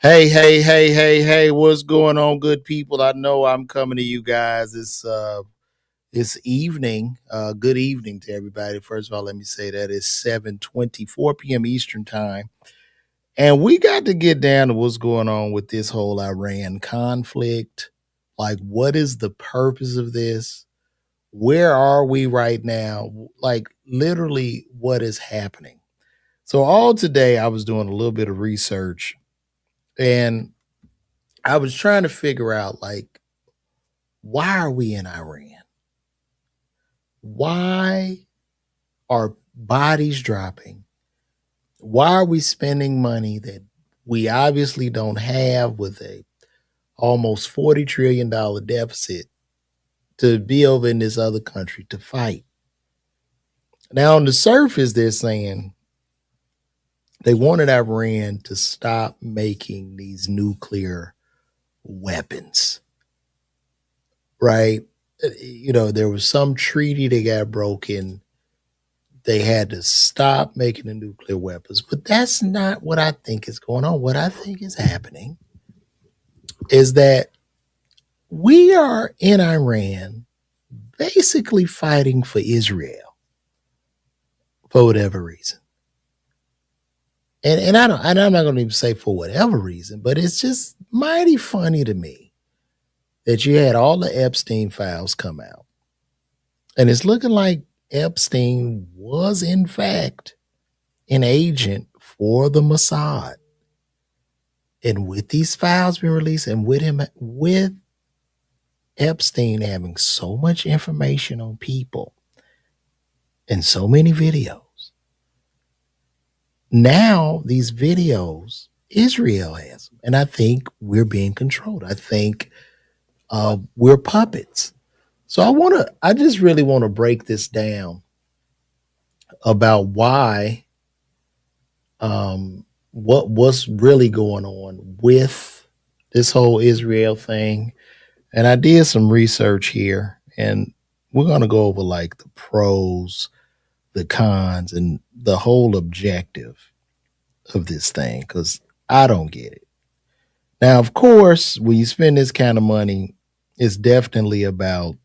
Hey, what's going on, good people? I know I'm coming to you guys. It's evening. Good evening to everybody. First of all, let me say that it's 7:24 p.m. Eastern time. And we got to get down to what's going on with this whole Iran conflict. Like, what is the purpose of this? Where are we right now? Like, literally, what is happening? So, all today, I was doing a little bit of research and I was trying to figure out, like, why are we in Iran? Why are bodies dropping? Why are we spending money that we obviously don't have with a almost $40 trillion deficit to be over in this other country to fight? Now, on the surface, they're saying they wanted Iran to stop making these nuclear weapons, right? There was some treaty that got broken. They had to stop making the nuclear weapons. But that's not what I think is going on. What I think is happening is that we are in Iran basically fighting for Israel for whatever reason. And I'm not gonna even say for whatever reason, but it's just mighty funny to me that you had all the Epstein files come out. And it's looking like Epstein was in fact an agent for the Mossad. And with these files being released and with Epstein having so much information on people and so many videos, now these videos, Israel has them. And I think we're being controlled. I think we're puppets. So I just really want to break this down about why, what's really going on with this whole Israel thing. And I did some research here, and we're going to go over like the pros, the cons, and the whole objective of this thing because I don't get it. Now, of course, when you spend this kind of money, it's definitely about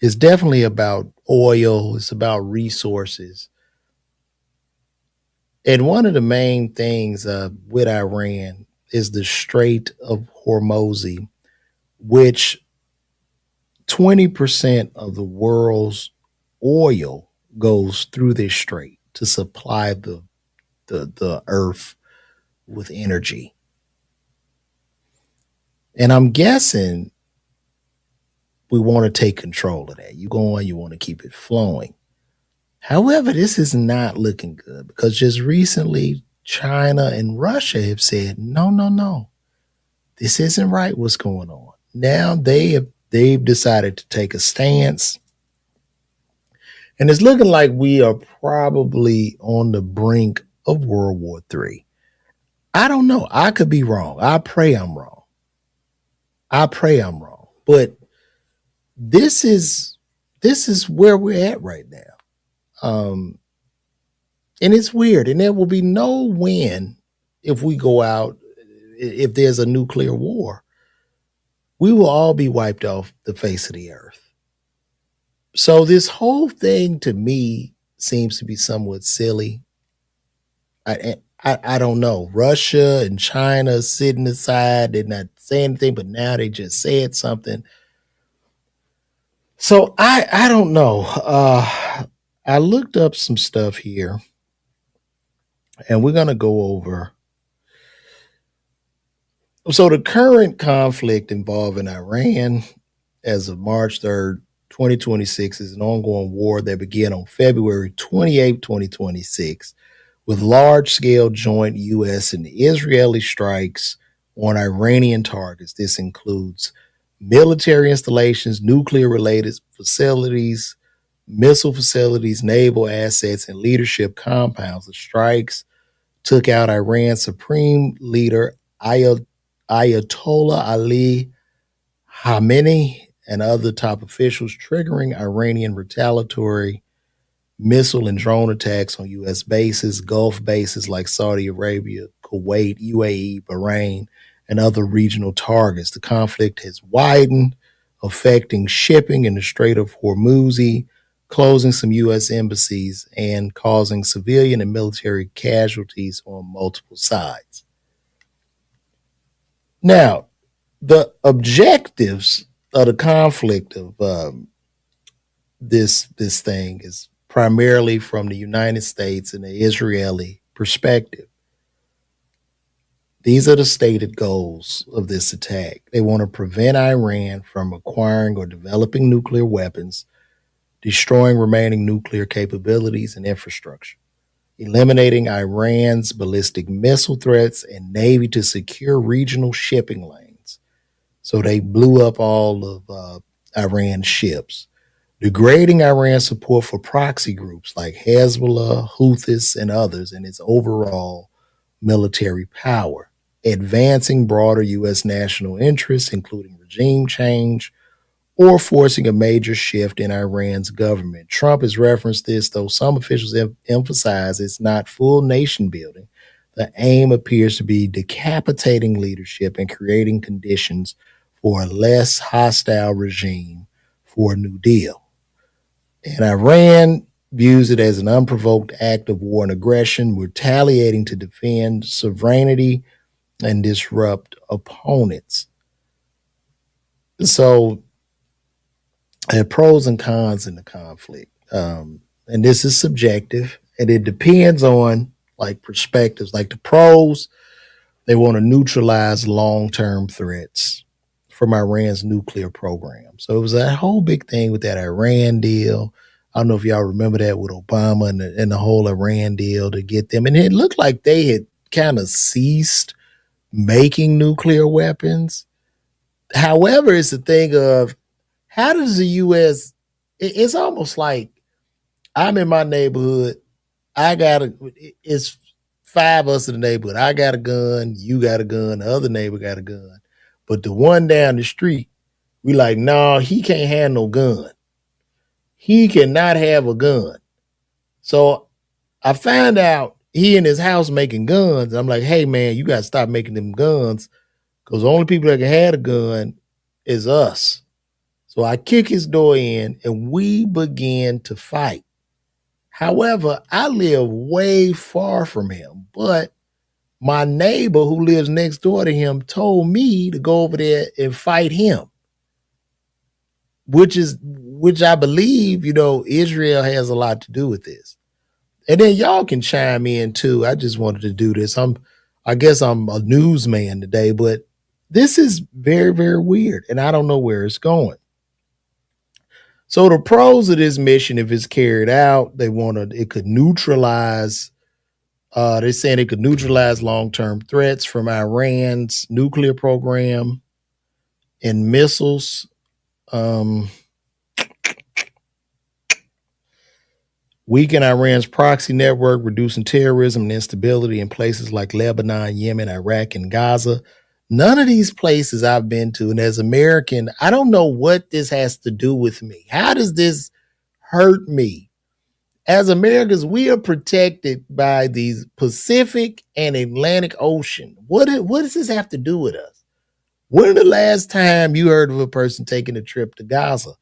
it's definitely about oil. It's about resources. And one of the main things with Iran is the Strait of Hormuz, which 20% of the world's oil goes through this strait to supply the earth with energy. And I'm guessing we want to take control of that. You want to keep it flowing. However, this is not looking good because just recently China and Russia have said, no, no, no, this isn't right what's going on. Now they've decided to take a stance. And it's looking like we are probably on the brink of World War III. I don't know. I could be wrong. I pray I'm wrong. I pray I'm wrong. But this is this is where we're at right now. Um, and it's weird. And there will be no win if we go out, if there's a nuclear war. We will all be wiped off the face of the earth. So this whole thing to me seems to be somewhat silly. I don't know. Russia and China sitting aside, they're not saying anything, but now they just said something. So I don't know. I looked up some stuff here, and we're gonna go over. So the current conflict involving Iran as of March 3rd, 2026, is an ongoing war that began on February 28th, 2026, with large scale joint U.S. and Israeli strikes on Iranian targets. This includes military installations, nuclear related facilities, missile facilities, naval assets, and leadership compounds. The strikes took out Iran's supreme leader, Ayatollah Ali Khamenei, and other top officials, triggering Iranian retaliatory missile and drone attacks on U.S. bases, Gulf bases like Saudi Arabia, Kuwait, UAE, Bahrain, and other regional targets. The conflict has widened, affecting shipping in the Strait of Hormuz, closing some U.S. embassies, and causing civilian and military casualties on multiple sides. Now, the objectives of the conflict of this thing is primarily from the United States and the Israeli perspective. These are the stated goals of this attack. They want to prevent Iran from acquiring or developing nuclear weapons, destroying remaining nuclear capabilities and infrastructure, eliminating Iran's ballistic missile threats and navy to secure regional shipping lanes. So they blew up all of Iran's ships, degrading Iran's support for proxy groups like Hezbollah, Houthis, and others, and its overall military power, advancing broader U.S. national interests, including regime change, or forcing a major shift in Iran's government. Trump has referenced this, though some officials emphasize it's not full nation building. The aim appears to be decapitating leadership and creating conditions for a less hostile regime for a New Deal. And Iran views it as an unprovoked act of war and aggression, retaliating to defend sovereignty and disrupt opponents. So there are pros and cons in the conflict. And this is subjective, and it depends on like perspectives. Like the pros, they want to neutralize long-term threats from Iran's nuclear program. So it was that whole big thing with that Iran deal. I don't know if y'all remember that with Obama and the whole Iran deal to get them. And it looked like they had kind of ceased making nuclear weapons. However, it's a thing of how does the U.S. It's almost like I'm in my neighborhood. It's five of us in the neighborhood. I got a gun, you got a gun, the other neighbor got a gun. But the one down the street, we like, no, he can't have no gun. He cannot have a gun. So I found out he in his house making guns. I'm like, hey man, you gotta stop making them guns because the only people that can have a gun is us. So I kick his door in and we begin to fight. However, I live way far from him, but my neighbor who lives next door to him told me to go over there and fight him, which I believe, Israel has a lot to do with this. And then y'all can chime in too. I just wanted to do this. I guess I'm a newsman today, but this is very, very weird, and I don't know where it's going. So the pros of this mission, if it's carried out, it could neutralize. They're saying it could neutralize long-term threats from Iran's nuclear program and missiles. Weaken Iran's proxy network, reducing terrorism and instability in places like Lebanon, Yemen, Iraq, and Gaza. None of these places I've been to, and as American, I don't know what this has to do with me. How does this hurt me? As Americans, we are protected by the Pacific and Atlantic Ocean. What does this have to do with us? When the last time you heard of a person taking a trip to Gaza?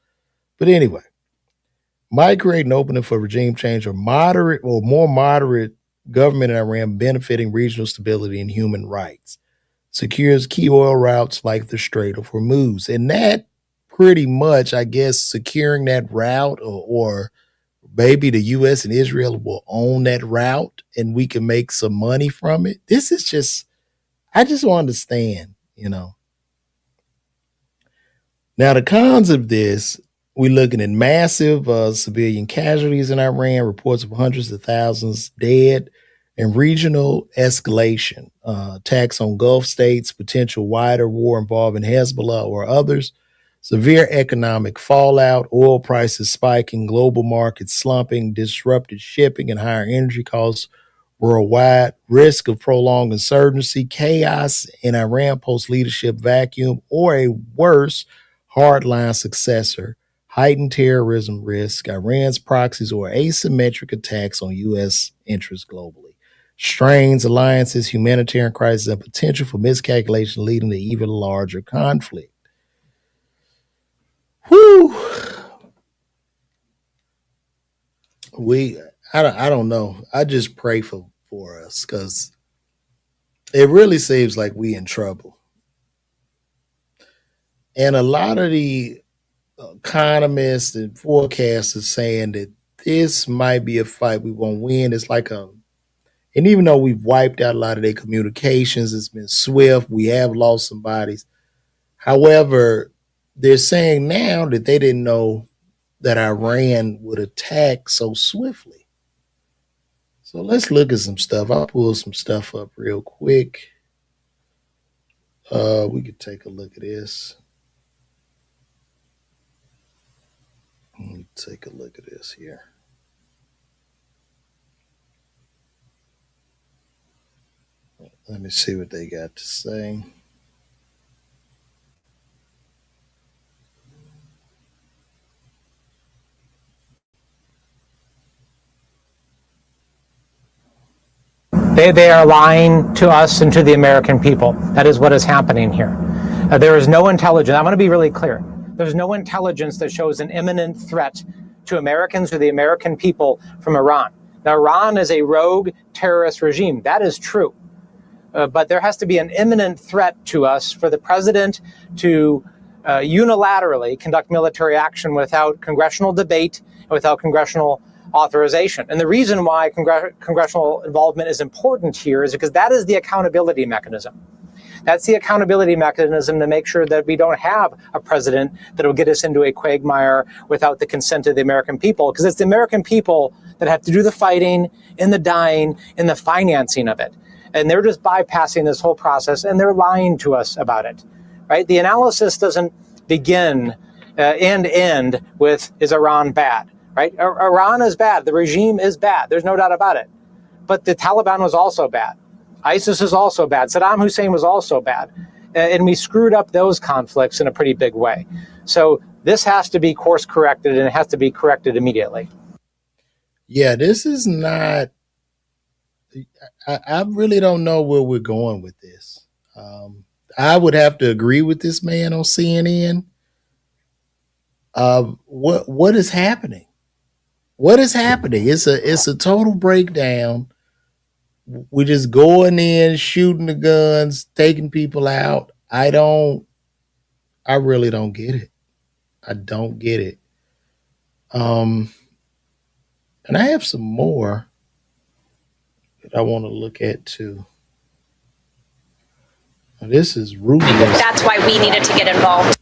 But anyway, might create an opening for regime change or more moderate government in Iran benefiting regional stability and human rights. Secures key oil routes like the Strait of Hormuz. And that pretty much, I guess, securing that route or maybe the U.S. and Israel will own that route and we can make some money from it. This is just, I just don't understand, Now, the cons of this, we're looking at massive civilian casualties in Iran, reports of hundreds of thousands dead, and regional escalation, attacks on Gulf states, potential wider war involving Hezbollah or others, severe economic fallout, oil prices spiking, global markets slumping, disrupted shipping and higher energy costs worldwide, risk of prolonged insurgency, chaos in Iran post-leadership vacuum, or a worse hardline successor heightened terrorism risk, Iran's proxies, or asymmetric attacks on U.S. interests globally. Strains, alliances, humanitarian crisis, and potential for miscalculation leading to even larger conflict. Whew. I don't know. I just pray for us because it really seems like we in trouble. And a lot of the economists and forecasters saying that this might be a fight we won't win. It's like and even though we've wiped out a lot of their communications, it's been swift. We have lost some bodies. However, they're saying now that they didn't know that Iran would attack so swiftly. So let's look at some stuff. I'll pull some stuff up real quick. We could take a look at this. Let me take a look at this here. Let me see what they got to say. They are lying to us and to the American people. That is what is happening here. There is no intelligence. I want to be really clear. There's no intelligence that shows an imminent threat to Americans or the American people from Iran. Now, Iran is a rogue terrorist regime. That is true. But there has to be an imminent threat to us for the president to unilaterally conduct military action without congressional debate and without congressional authorization. And the reason why congressional involvement is important here is because that is the accountability mechanism. That's the accountability mechanism to make sure that we don't have a president that will get us into a quagmire without the consent of the American people, because it's the American people that have to do the fighting and the dying and the financing of it. And they're just bypassing this whole process, and they're lying to us about it, right? The analysis doesn't begin and end with, is Iran bad, right? Iran is bad. The regime is bad. There's no doubt about it. But the Taliban was also bad. ISIS is also bad. Saddam Hussein was also bad. And we screwed up those conflicts in a pretty big way. So this has to be course corrected, and it has to be corrected immediately. Yeah, this is not, I really don't know where we're going with this. I would have to agree with this man on CNN. What is happening? What is happening? It's a total breakdown. We're just going in, shooting the guns, taking people out. I really don't get it. I don't get it. And I have some more that I want to look at too. Now, this is ruthless. That's why we needed to get involved.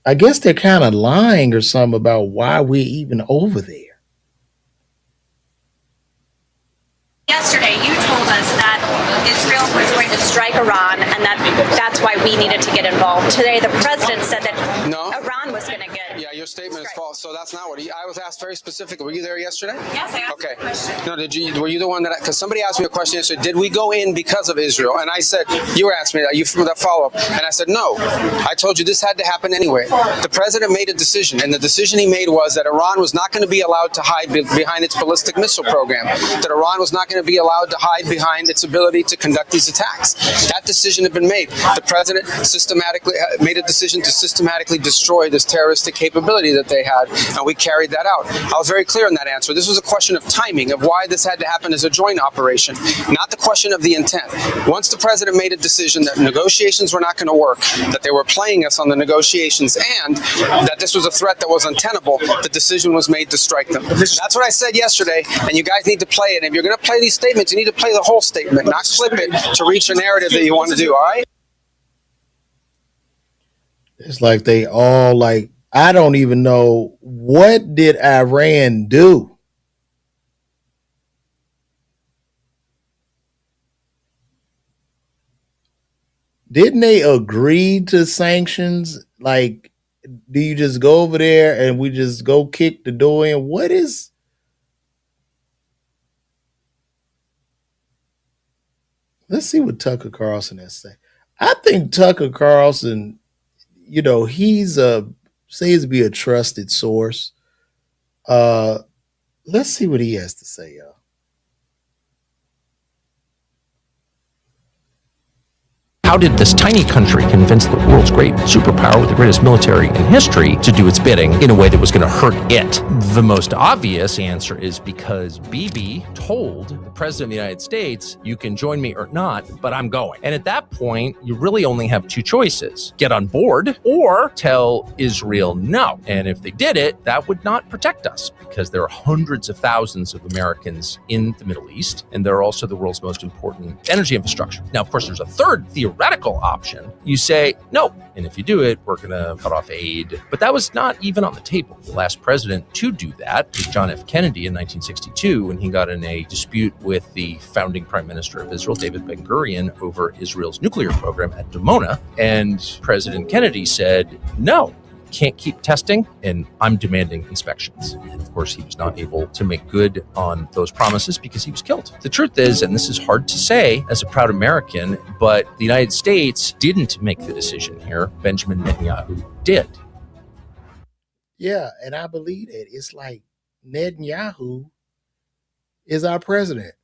I guess they're kind of lying or something about why we're even over there. Yesterday, you told us that Israel was going to strike Iran, and that's why we needed to get involved. Today, the president said that Iran was going to get. Yeah, your statement is false. So that's not what I was asked very specifically. Were you there yesterday? Yes, I asked a question. No, were you the one that? Because somebody asked me a question yesterday. Did we go in because of Israel? And I said, you were asking me that. You from that follow up, and I said no. I told you this had to happen anyway. The president made a decision, and the decision he made was that Iran was not going to be allowed to hide behind its ballistic missile program. That Iran was not going to be allowed to hide behind its ability to conduct these attacks. That decision had been made. The president systematically made a decision to systematically destroy this terroristic capability that they had, and we carried that out. I was very clear in that answer. This was a question of timing, of why this had to happen as a joint operation, not the question of the intent. Once the president made a decision that negotiations were not going to work, that they were playing us on the negotiations, and that this was a threat that was untenable, the decision was made to strike them. That's what I said yesterday, and you guys need to play it. And if you're going to play these statements, you need to play the whole statement, not clip it to reach a narrative that you want to do, all right? It's like they all like, I don't even know, what did Iran do? Didn't they agree to sanctions? Like, do you just go over there and we just go kick the door in? What is? Let's see what Tucker Carlson has to say. I think Tucker Carlson, he's a seems to be a trusted source. Let's see what he has to say, y'all. How did this tiny country convince the world's great superpower with the greatest military in history to do its bidding in a way that was going to hurt it? The most obvious answer is because Bibi told the president of the United States, you can join me or not, but I'm going. And at that point, you really only have two choices: get on board or tell Israel no. And if they did it, that would not protect us, because there are hundreds of thousands of Americans in the Middle East, and they're also the world's most important energy infrastructure. Now, of course, there's a third theoretical option. You say no, and if you do it, we're going to cut off aid. But that was not even on the table. The last president to do that was John F. Kennedy in 1962, when he got in a dispute with the founding prime minister of Israel, David Ben-Gurion, over Israel's nuclear program at Dimona. And President Kennedy said, no, can't keep testing, and I'm demanding inspections. And of course, he was not able to make good on those promises because he was killed. The truth is, and this is hard to say as a proud American, but the United States didn't make the decision here. Benjamin Netanyahu did. Yeah, and I believe that. It's like Netanyahu is our president.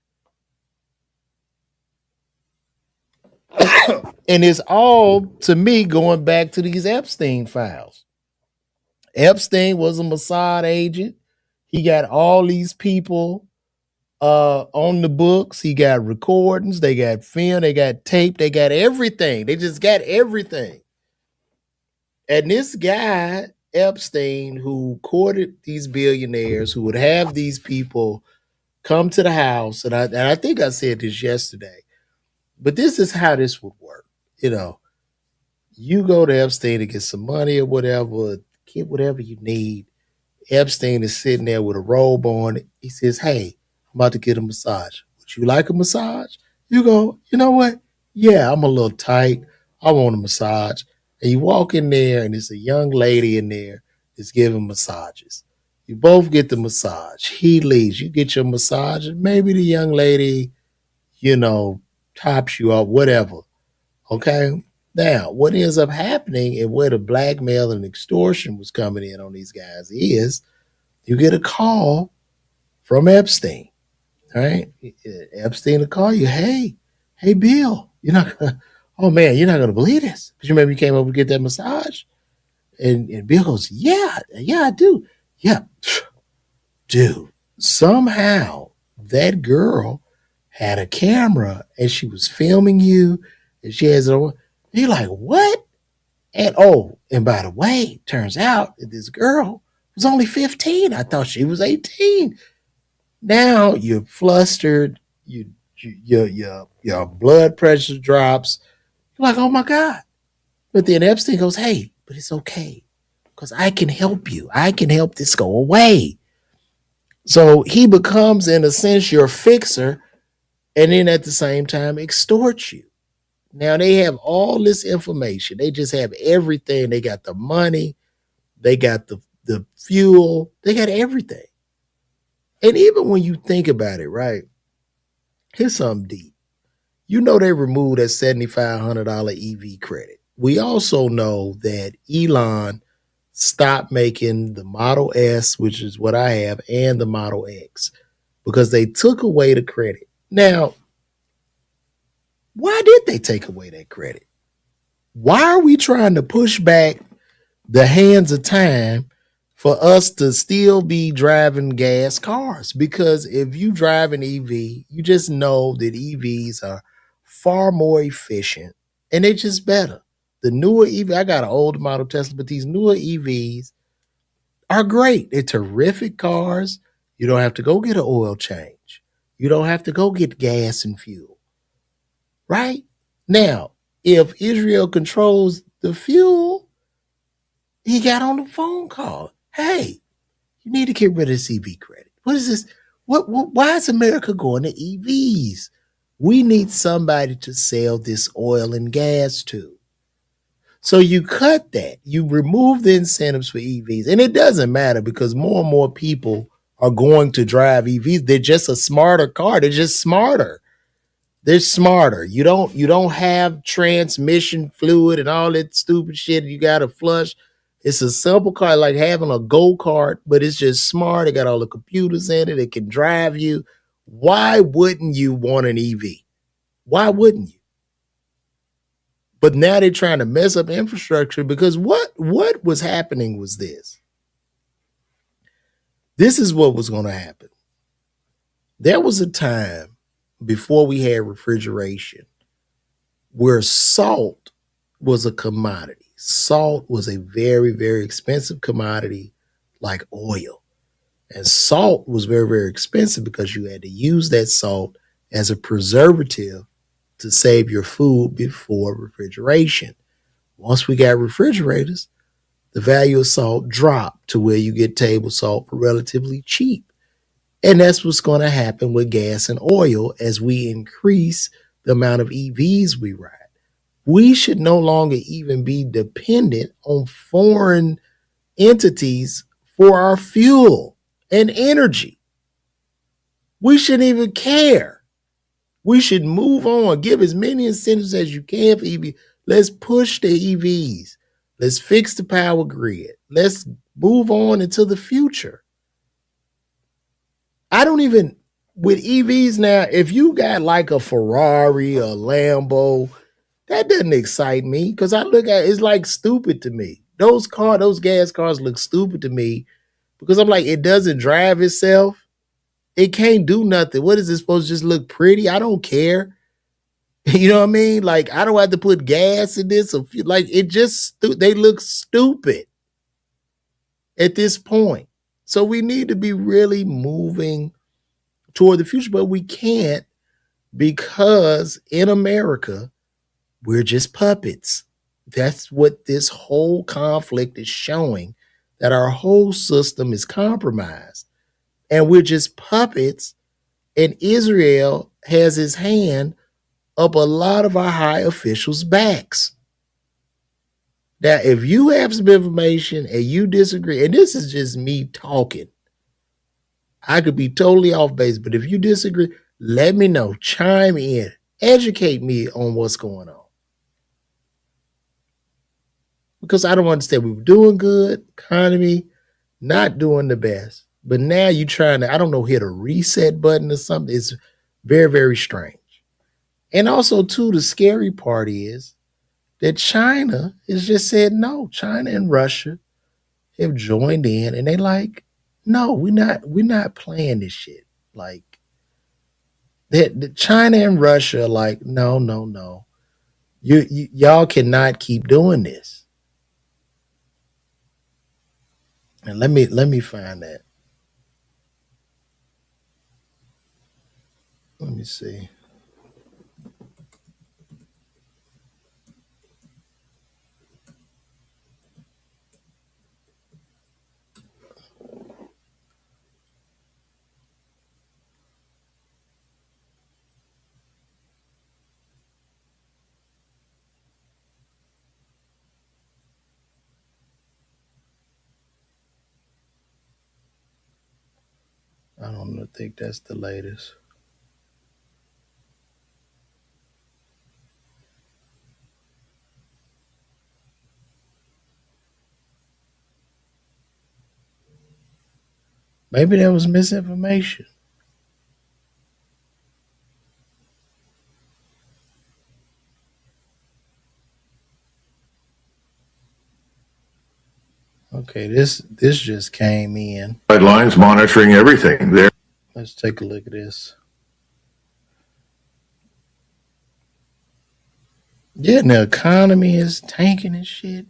And it's all, to me, going back to these Epstein files. Epstein was a Mossad agent. He got all these people on the books. He got recordings. They got film. They got tape. They got everything. They just got everything. And this guy, Epstein, who courted these billionaires, who would have these people come to the house, and I think I said this yesterday, but this is how this would work. You know, you go to Epstein to get some money or whatever, get whatever you need. Epstein is sitting there with a robe on. He says, hey, I'm about to get a massage. Would you like a massage? You go, you know what? Yeah, I'm a little tight. I want a massage. And you walk in there, and it's a young lady in there that's giving massages. You both get the massage. He leaves. You get your massage, and maybe the young lady, tops you up, whatever. Okay? Now, what ends up happening, and where the blackmail and extortion was coming in on these guys, is you get a call from Epstein, right? Epstein will call you, hey, Bill, you're not going to believe this. Because you remember you came over to get that massage? And Bill goes, yeah, I do. Yeah, dude, somehow that girl had a camera and she was filming you, and she has it on. You're like, what? And by the way, turns out that this girl was only 15. I thought she was 18. Now you're flustered. Your blood pressure drops. You're like, oh my God. But then Epstein goes, hey, but it's okay, because I can help you. I can help this go away. So he becomes, in a sense, your fixer, and then at the same time extorts you. Now they have all this information. They just have everything. They got the money. They got the fuel. They got everything. And even when you think about it, right, here's something deep. They removed that $7,500 EV credit. We also know that Elon stopped making the Model S, which is what I have, and the Model X, because they took away the credit. Now, why did they take away that credit? Why are we trying to push back the hands of time for us to still be driving gas cars? Because if you drive an EV, you just know that EVs are far more efficient, and they're just better. The newer EV, I got an old model Tesla, but these newer EVs are great. They're terrific cars. You don't have to go get an oil change. You don't have to go get gas and fuel. Right? Now, if Israel controls the fuel, he got on the phone call. Hey, you need to get rid of this EV credit. What is this? Why is America going to EVs? We need somebody to sell this oil and gas to. So you cut that. You remove the incentives for EVs. And it doesn't matter, because more and more people are going to drive EVs. They're just a smarter car. They're just smarter. They're smarter. You don't have transmission fluid and all that stupid shit you got to flush. It's a simple car, like having a go-kart, but it's just smart. It got all the computers in it. It can drive you. Why wouldn't you want an EV? Why wouldn't you? But now they're trying to mess up infrastructure because what was happening was this. This is what was going to happen. There was a time before we had refrigeration where salt was a commodity. Salt was a very, very expensive commodity like oil. And salt was very, very expensive because you had to use that salt as a preservative to save your food before refrigeration. Once we got refrigerators, the value of salt dropped to where you get table salt for relatively cheap. And that's what's going to happen with gas and oil as we increase the amount of EVs we ride. We should no longer even be dependent on foreign entities for our fuel and energy. We shouldn't even care. We should move on, give as many incentives as you can for EV. Let's push the EVs. Let's fix the power grid. Let's move on into the future. I don't even, with EVs now, if you got like a Ferrari, a Lambo, that doesn't excite me because I look at it's like stupid to me. Those gas cars look stupid to me because I'm like, it doesn't drive itself. It can't do nothing. What is it supposed to just look pretty? I don't care. You know what I mean? Like, I don't have to put gas in this. Like, it just, they look stupid at this point. So we need to be really moving toward the future, but we can't because in America, we're just puppets. That's what this whole conflict is showing, that our whole system is compromised. And we're just puppets, and Israel has his hand up a lot of our high officials' backs. Now, if you have some information and you disagree, and this is just me talking, I could be totally off base, but if you disagree, let me know. Chime in. Educate me on what's going on. Because I don't understand. We were doing good, economy, not doing the best. But now you're trying to, I don't know, hit a reset button or something. It's very, very strange. And also, too, the scary part is that China has just said no. China and Russia have joined in, and they like, no, we're not playing this shit. Like, that China and Russia are like, no. Y'all cannot keep doing this. And let me find that. Let me see. I don't think that's the latest. Maybe there was misinformation. Okay, this just came in. Guidelines monitoring everything there. Let's take a look at this. Yeah, and the economy is tanking and shit.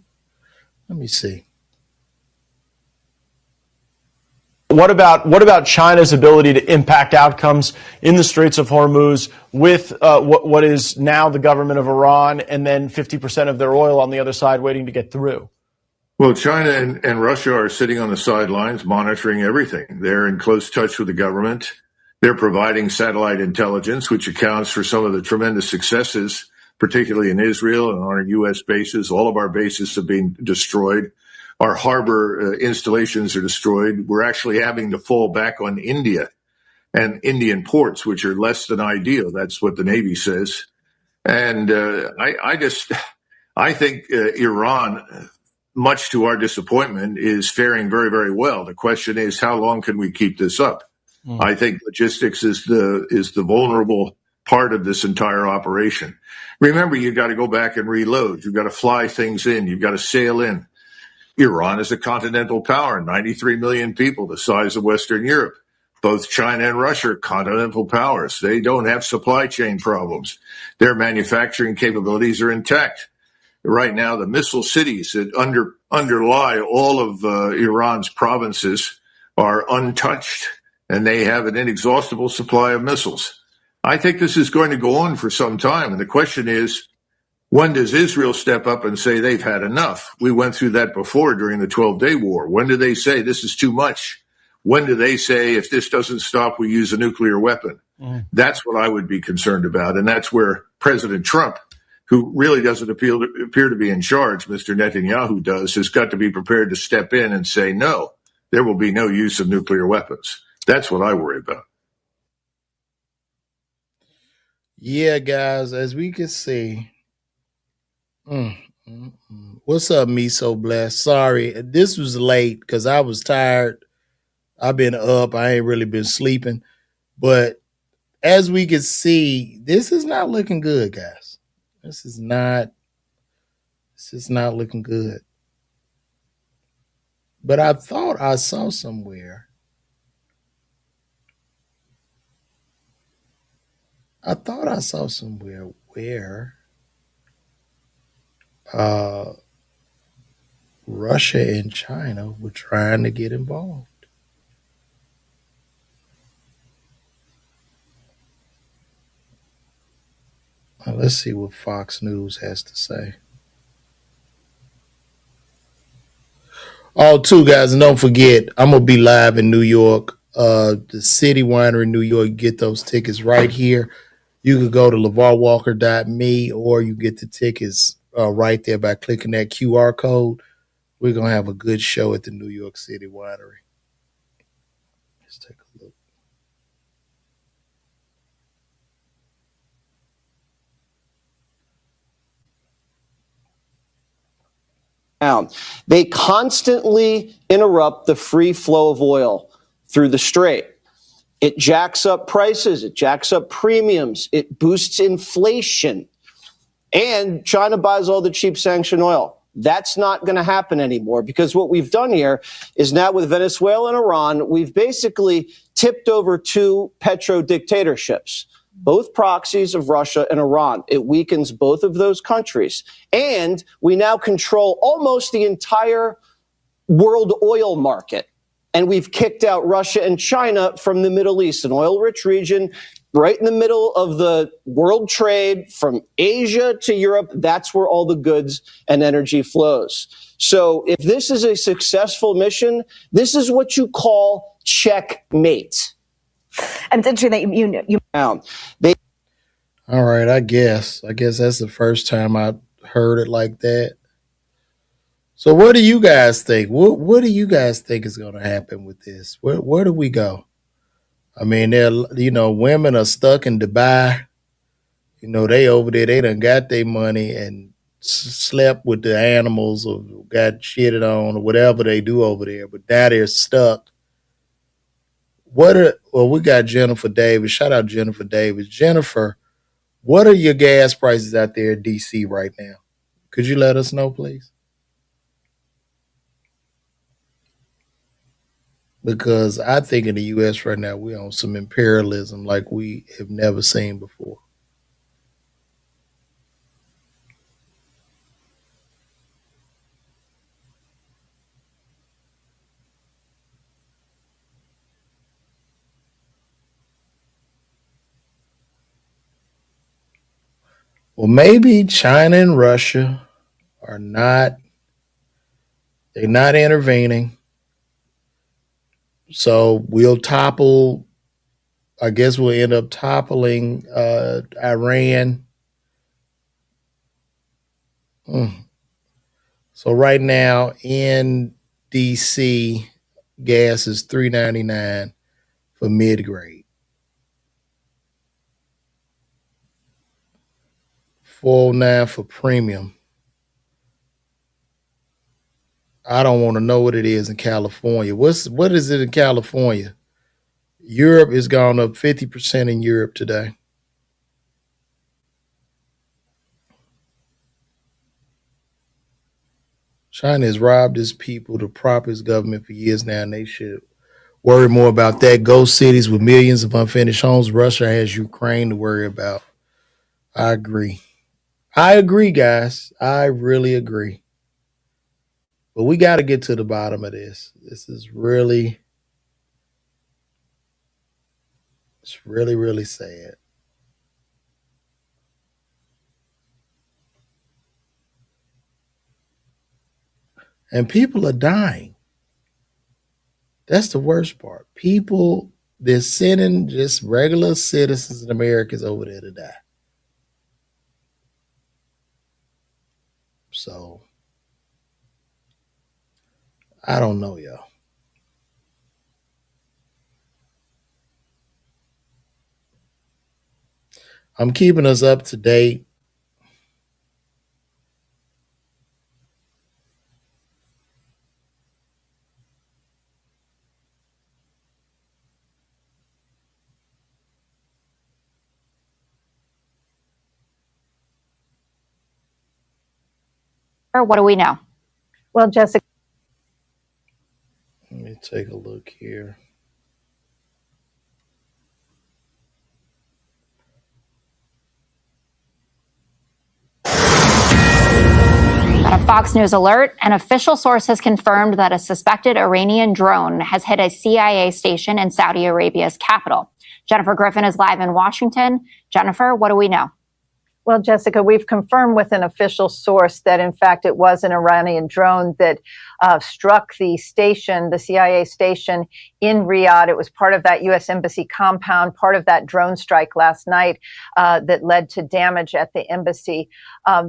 Let me see. What about China's ability to impact outcomes in the Straits of Hormuz with what is now the government of Iran and then 50% of their oil on the other side waiting to get through? Well, China and Russia are sitting on the sidelines monitoring everything. They're in close touch with the government. They're providing satellite intelligence, which accounts for some of the tremendous successes, particularly in Israel and on our U.S. bases. All of our bases have been destroyed. Our harbor installations are destroyed. We're actually having to fall back on India and Indian ports, which are less than ideal. That's what the Navy says. And I think Iran much to our disappointment, is faring very, very well. The question is, how long can we keep this up? I think logistics is the vulnerable part of this entire operation. Remember, you got to go back and reload. You've got to fly things in. You've got to sail in. Iran is a continental power, 93 million people, the size of Western Europe. Both China and Russia are continental powers. They don't have supply chain problems. Their manufacturing capabilities are intact. Right now, the missile cities that underlie all of Iran's provinces are untouched, and they have an inexhaustible supply of missiles. I think this is going to go on for some time. And the question is, when does Israel step up and say they've had enough? We went through that before during the 12-day war. When do they say this is too much? When do they say if this doesn't stop, we use a nuclear weapon? That's what I would be concerned about. And that's where President Trump, who really doesn't appear to be in charge, Mr. Netanyahu does, has got to be prepared to step in and say, no, there will be no use of nuclear weapons. That's what I worry about. Yeah, guys, as we can see. What's up, me so blessed? Sorry, this was late because I was tired. I've been up. I ain't really been sleeping. But as we can see, this is not looking good, guys. This is not looking good. But I thought I saw somewhere. Where Russia and China were trying to get involved. Now, let's see what Fox News has to say. Oh, too, guys, and don't forget, I'm going to be live in New York. The City Winery in New York. Get those tickets right here. You could go to LeVarWalker.me or you get the tickets right there by clicking that QR code. We're going to have a good show at the New York City Winery. Let's take a look. They constantly interrupt the free flow of oil through the strait. It jacks up prices. It jacks up premiums. It boosts inflation. And China buys all the cheap sanctioned oil. That's not going to happen anymore because what we've done here is now with Venezuela and Iran, we've basically tipped over two petro dictatorships, both proxies of Russia and Iran. It weakens both of those countries. And we now control almost the entire world oil market. And we've kicked out Russia and China from the Middle East, an oil-rich region right in the middle of the world trade from Asia to Europe. That's where all the goods and energy flows. So if this is a successful mission, this is what you call checkmate. And it's interesting that you All right, I guess that's the first time I heard it like that. So what do you guys think? What do you guys think is going to happen with this? Where do we go? I mean, women are stuck in Dubai. They over there, they done got their money and slept with the animals or got shitted on or whatever they do over there. But now they're stuck. We got Jennifer Davis. Shout out Jennifer Davis. Jennifer, what are your gas prices out there in D.C. right now? Could you let us know, please? Because I think in the U.S. right now, we're on some imperialism like we have never seen before. Well, maybe China and Russia they're not intervening. So we'll topple, I guess we'll end up toppling Iran. So right now in DC, gas is $3.99 for mid-grade. $4.09 for premium. I don't want to know what it is in California. What is it in California? Europe has gone up 50% in Europe today. China has robbed its people to prop its government for years now, and they should worry more about that. Ghost cities with millions of unfinished homes. Russia has Ukraine to worry about. I agree. I agree, guys. I really agree. But we got to get to the bottom of this. This is really, it's really, really sad. And people are dying. That's the worst part. People, they're sending just regular citizens and Americans over there to die. So, I don't know, y'all. I'm keeping us up to date. What do we know? Well, Jessica. Let me take a look here. A Fox News alert, an official source has confirmed that a suspected Iranian drone has hit a CIA station in Saudi Arabia's capital. Jennifer Griffin is live in Washington. Jennifer, what do we know? Well, Jessica, we've confirmed with an official source that, in fact, it was an Iranian drone that struck the station, the CIA station in Riyadh. It was part of that U.S. Embassy compound, part of that drone strike last night that led to damage at the embassy.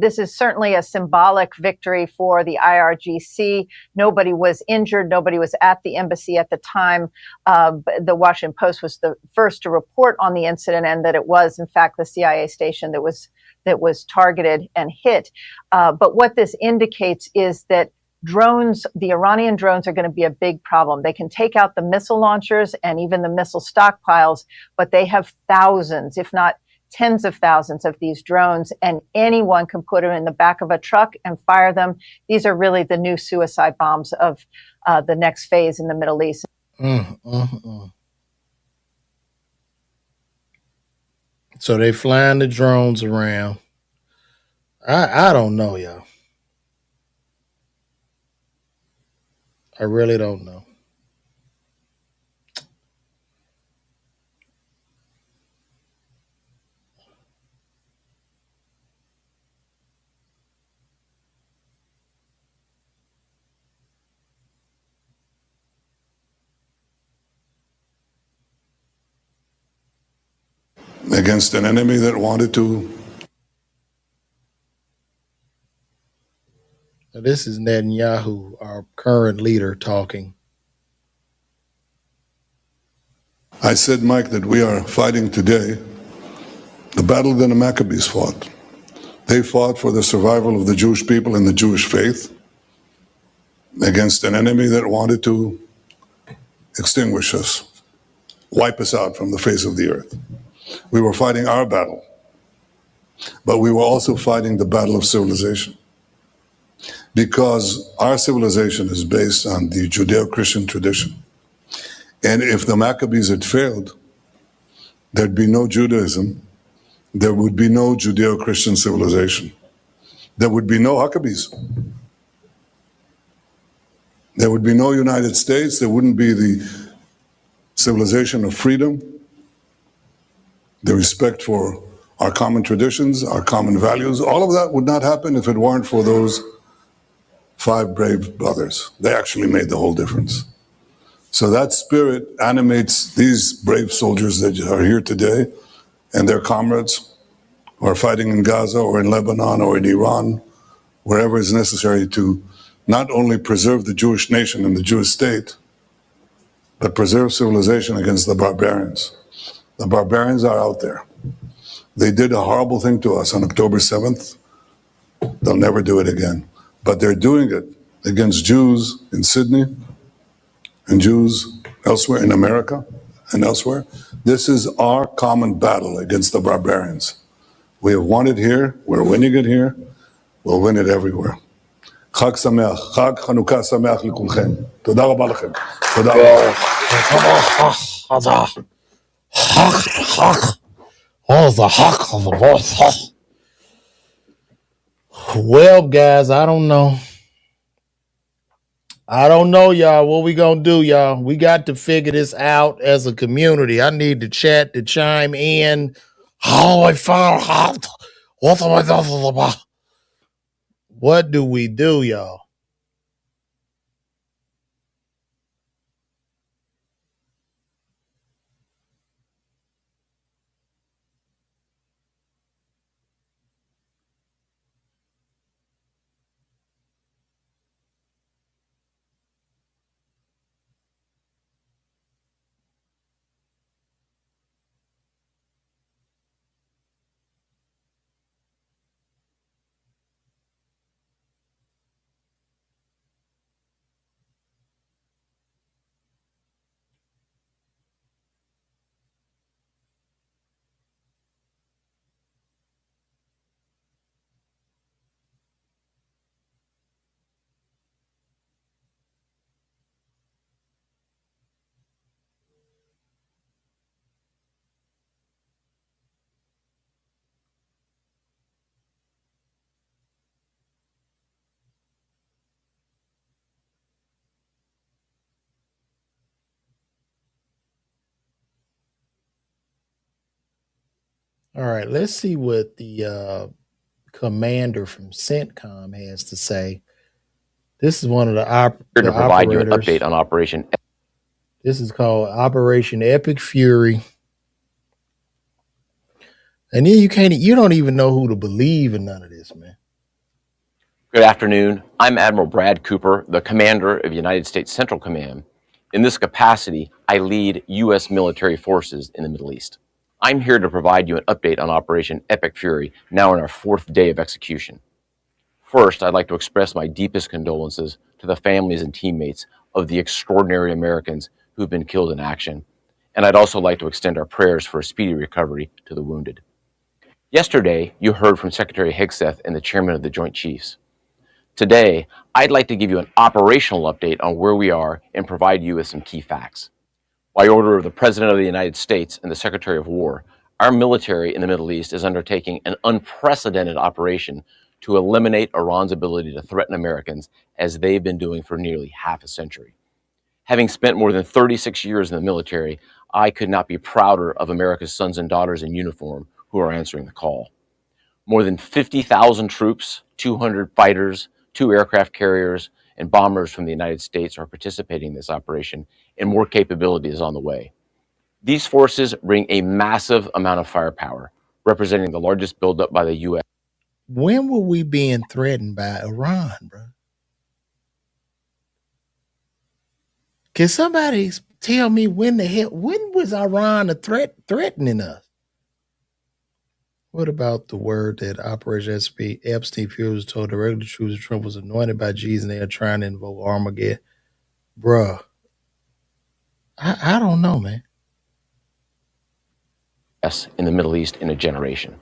This is certainly a symbolic victory for the IRGC. Nobody was injured. Nobody was at the embassy at the time. The Washington Post was the first to report on the incident, and that it was, in fact, the CIA station that was targeted and hit. But what this indicates is that drones, the Iranian drones, are going to be a big problem. They can take out the missile launchers and even the missile stockpiles, but they have thousands, if not tens of thousands of these drones, and anyone can put them in the back of a truck and fire them. These are really the new suicide bombs of the next phase in the Middle East. So they flying the drones around. I don't know, y'all. I really don't know. Against an enemy that wanted to. Now, this is Netanyahu, our current leader, talking. I said, Mike, that we are fighting today the battle that the Maccabees fought. They fought for the survival of the Jewish people and the Jewish faith against an enemy that wanted to extinguish us, wipe us out from the face of the earth. We were fighting our battle, but we were also fighting the battle of civilization, because our civilization is based on the Judeo-Christian tradition. And if the Maccabees had failed, there'd be no Judaism, there would be no Judeo-Christian civilization, there would be no Maccabees, there would be no United States, there wouldn't be the civilization of freedom, the respect for our common traditions, our common values. All of that would not happen if it weren't for those 5 brave brothers. They actually made the whole difference. So that spirit animates these brave soldiers that are here today and their comrades who are fighting in Gaza or in Lebanon or in Iran, wherever is necessary to not only preserve the Jewish nation and the Jewish state, but preserve civilization against the barbarians. The barbarians are out there. They did a horrible thing to us on October 7th. They'll never do it again. But they're doing it against Jews in Sydney and Jews elsewhere in America and elsewhere. This is our common battle against the barbarians. We have won it here, we're winning it here, we'll win it everywhere. חג שמח, חג חנוכה שמח לכולכם. תודה רבה לכם. תודה רבה. Well, guys, I don't know. Y'all. What we gonna do, y'all? We got to figure this out as a community. I need the chat to chime in. What do we do, y'all? All right, let's see what the commander from CENTCOM has to say. This is one of the Here to provide you an operators. update on Operation. This is called Operation Epic Fury. And then you don't even know who to believe in none of this, man. Good afternoon. I'm Admiral Brad Cooper, the commander of United States Central Command. In this capacity, I lead U.S. military forces in the Middle East. I'm here to provide you an update on Operation Epic Fury, now in our 4th day of execution. First, I'd like to express my deepest condolences to the families and teammates of the extraordinary Americans who've been killed in action. And I'd also like to extend our prayers for a speedy recovery to the wounded. Yesterday, you heard from Secretary Hegseth and the Chairman of the Joint Chiefs. Today, I'd like to give you an operational update on where we are and provide you with some key facts. By order of the President of the United States and the Secretary of War, our military in the Middle East is undertaking an unprecedented operation to eliminate Iran's ability to threaten Americans, as they've been doing for nearly half a century. Having spent more than 36 years in the military, I could not be prouder of America's sons and daughters in uniform who are answering the call. More than 50,000 troops, 200 fighters, 2 aircraft carriers, and bombers from the United States are participating in this operation, and more capability is on the way. These forces bring a massive amount of firepower, representing the largest buildup by the U.S. When were we being threatened by Iran, bro? Can somebody tell me when was Iran threatening us? What about the word that Operation Epstein Fury was told the regular troops of Trump was anointed by Jesus and they are trying to invoke Armageddon? Bruh, I don't know, man. In the Middle East in a generation.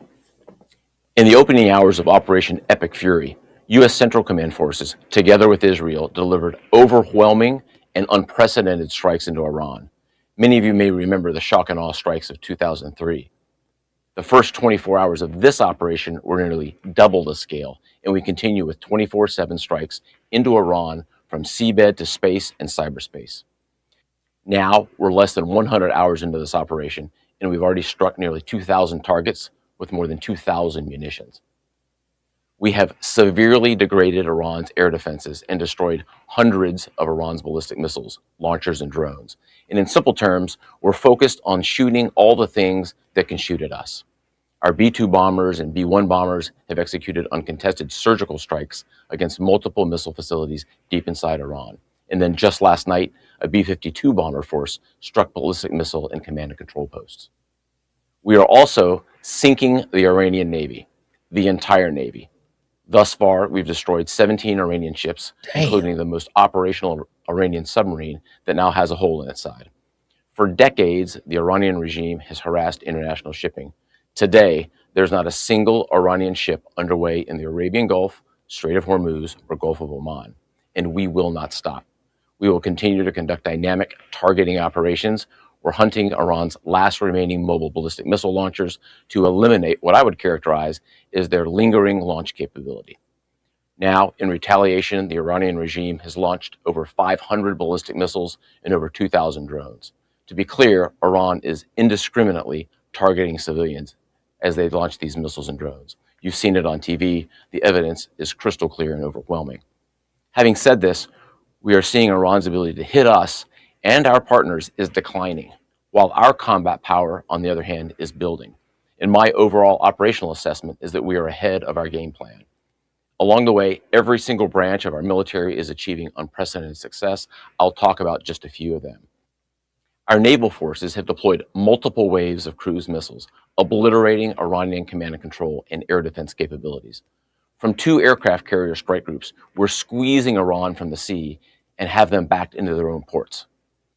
In the opening hours of Operation Epic Fury, U.S. Central Command forces, together with Israel, delivered overwhelming and unprecedented strikes into Iran. Many of you may remember the shock and awe strikes of 2003. The first 24 hours of this operation were nearly double the scale, and we continue with 24/7 strikes into Iran from seabed to space and cyberspace. Now, we're less than 100 hours into this operation, and we've already struck nearly 2,000 targets with more than 2,000 munitions. We have severely degraded Iran's air defenses and destroyed hundreds of Iran's ballistic missiles, launchers, and drones. And in simple terms, we're focused on shooting all the things that can shoot at us. Our B-2 bombers and B-1 bombers have executed uncontested surgical strikes against multiple missile facilities deep inside Iran. And then just last night, a B-52 bomber force struck ballistic missile and command and control posts. We are also sinking the Iranian Navy, the entire Navy. Thus far, we've destroyed 17 Iranian ships, Damn. including the most operational Iranian submarine that now has a hole in its side. For decades, the Iranian regime has harassed international shipping. Today, there's not a single Iranian ship underway in the Arabian Gulf, Strait of Hormuz, or Gulf of Oman, and we will not stop. We will continue to conduct dynamic targeting operations. We're hunting Iran's last remaining mobile ballistic missile launchers to eliminate what I would characterize as their lingering launch capability. Now, in retaliation, the Iranian regime has launched over 500 ballistic missiles and over 2,000 drones. To be clear, Iran is indiscriminately targeting civilians as they launch these missiles and drones. You've seen it on TV. The evidence is crystal clear and overwhelming. Having said this, we are seeing Iran's ability to hit us and our partners is declining, while our combat power, on the other hand, is building. And my overall operational assessment is that we are ahead of our game plan. Along the way, every single branch of our military is achieving unprecedented success. I'll talk about just a few of them. Our naval forces have deployed multiple waves of cruise missiles, obliterating Iranian command and control and air defense capabilities. From 2 aircraft carrier strike groups, we're squeezing Iran from the sea and have them backed into their own ports.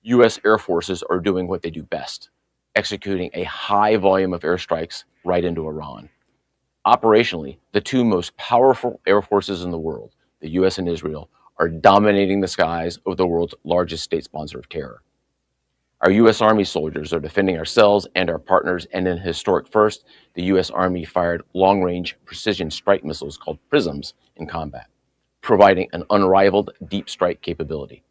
U.S. air forces are doing what they do best, executing a high volume of airstrikes right into Iran. Operationally, the 2 most powerful air forces in the world, the U.S. and Israel, are dominating the skies of the world's largest state sponsor of terror. Our U.S. Army soldiers are defending ourselves and our partners, and in a historic first, the U.S. Army fired long-range precision strike missiles called PrSMs in combat, providing an unrivaled deep strike capability.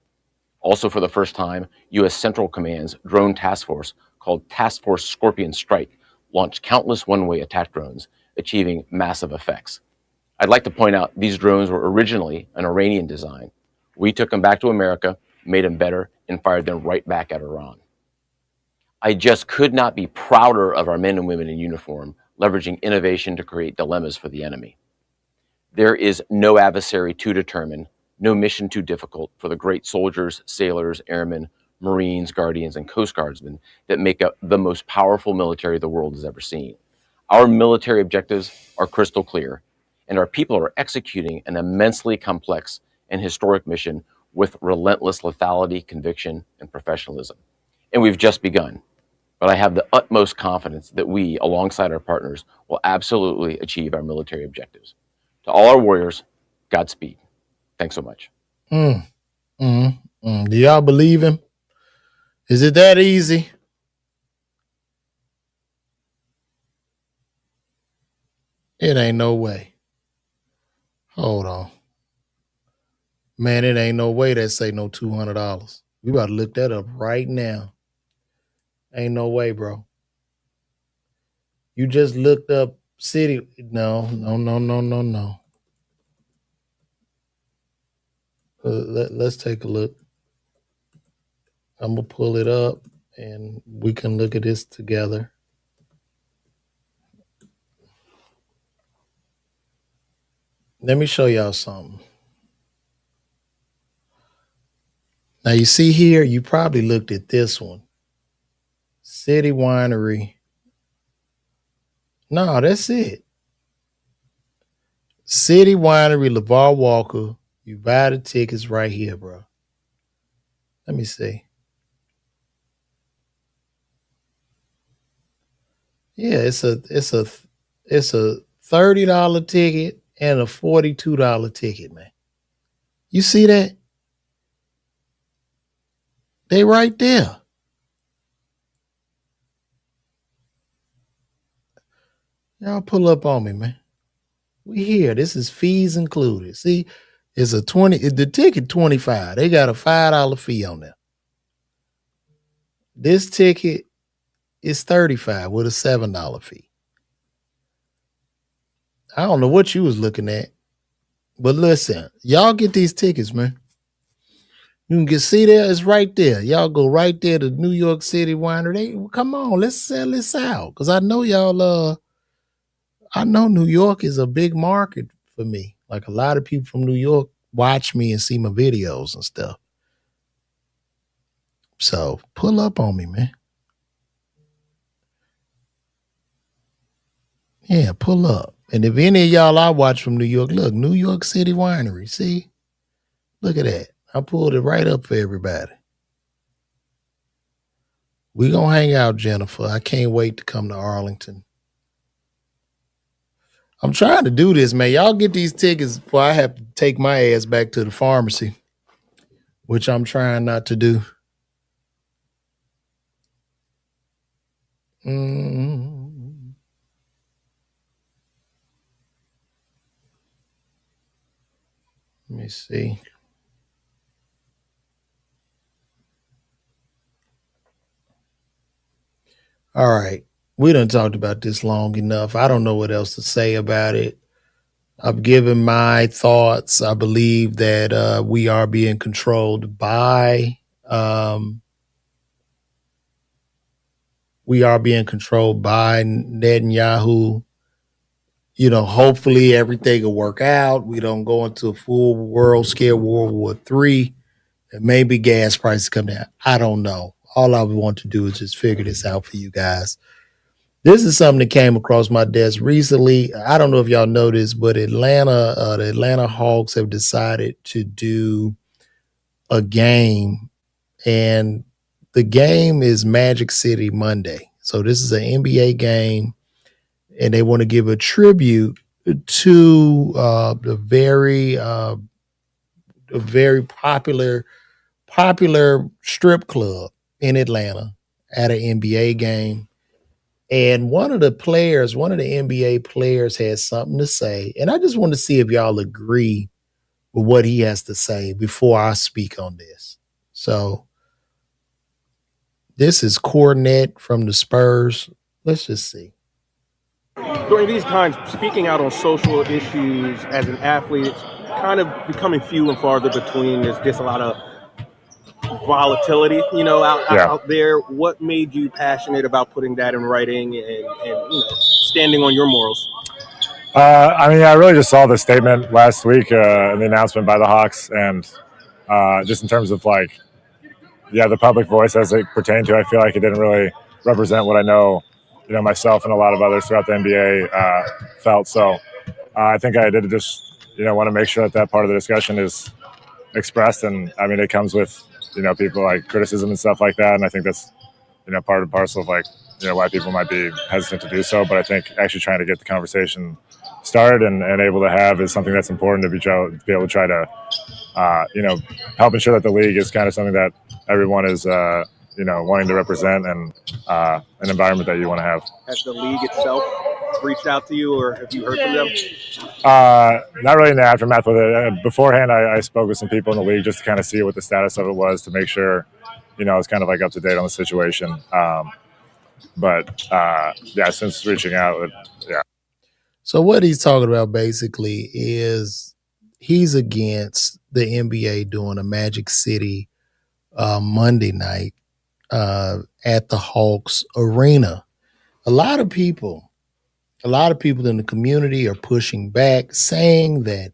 Also for the first time, U.S. Central Command's drone task force, called Task Force Scorpion Strike, launched countless one-way attack drones, achieving massive effects. I'd like to point out these drones were originally an Iranian design. We took them back to America, made them better, and fired them right back at Iran. I just could not be prouder of our men and women in uniform, leveraging innovation to create dilemmas for the enemy. There is no adversary too determined, no mission too difficult for the great soldiers, sailors, airmen, Marines, Guardians, and Coast Guardsmen that make up the most powerful military the world has ever seen. Our military objectives are crystal clear, and our people are executing an immensely complex and historic mission with relentless lethality, conviction, and professionalism. And we've just begun. But I have the utmost confidence that we, alongside our partners, will absolutely achieve our military objectives. To all our warriors, Godspeed. Thanks so much. Do y'all believe him? Is it that easy? It ain't no way. Hold on. Man, it ain't no way that say no $200. We about to look that up right now. Ain't no way, bro. You just looked up city. No. Let's take a look. I'm going to pull it up and we can look at this together. Let me show y'all something. Now you see here, you probably looked at this one. City Winery. No, that's it. City Winery, LeVar Walker. You buy the tickets right here, bro. Let me see. Yeah, it's a $30 ticket and a $42 ticket, man. You see that? They right there. Y'all pull up on me, man. We here. This is fees included. See, it's a the ticket $25. They got a $5 fee on there. This ticket is $35 with a $7 fee. I don't know what you was looking at, but listen, y'all get these tickets, man. You can see there, it's right there. Y'all go right there to New York City Winery. Come on, let's sell this out. Because I know y'all, I know New York is a big market for me. Like a lot of people from New York watch me and see my videos and stuff. So pull up on me, man. Yeah, pull up. And if any of y'all I watch from New York, look, New York City Winery. See? Look at that. I pulled it right up for everybody. We gonna hang out, Jennifer. I can't wait to come to Arlington. I'm trying to do this, man. Y'all get these tickets before I have to take my ass back to the pharmacy, which I'm trying not to do. Let me see. All right. We done talked about this long enough. I don't know what else to say about it. I've given my thoughts. I believe that we are being controlled by Netanyahu. You know, hopefully everything will work out. We don't go into a full world scale World War III. And maybe gas prices come down. I don't know. All I want to do is just figure this out for you guys. This is something that came across my desk recently. I don't know if y'all know this, but the Atlanta Hawks have decided to do a game, and the game is Magic City Monday. So this is an NBA game, and they want to give a tribute to the very popular strip club in Atlanta at an NBA game. And one of the NBA players has something to say. And I just want to see if y'all agree with what he has to say before I speak on this. So this is Cornette from the Spurs. Let's just see. During these times, speaking out on social issues as an athlete, it's kind of becoming few and farther between. There's just a lot of volatility, out there. What made you passionate about putting that in writing and standing on your morals? I really just saw the statement last week and the announcement by the Hawks, and just in terms of the public voice as it pertained to, I feel like it didn't really represent what I know, myself and a lot of others throughout the NBA felt. So I think I did just, want to make sure that part of the discussion is expressed, and it comes with people like criticism and stuff like that, and I think that's part and parcel of why people might be hesitant to do so. But I think actually trying to get the conversation started and able to have is something that's important to be able to try to help ensure that the league is kind of something that everyone is wanting to represent, and an environment that you want to have. Has the league itself reached out to you, or have you heard from them? Not really in the aftermath with it. Beforehand, I spoke with some people in the league just to kind of see what the status of it was, to make sure, I was kind of up to date on the situation. Since reaching out, yeah. So what he's talking about basically is he's against the NBA doing a Magic City Monday night at the Hawks arena. A lot of people in the community are pushing back, saying that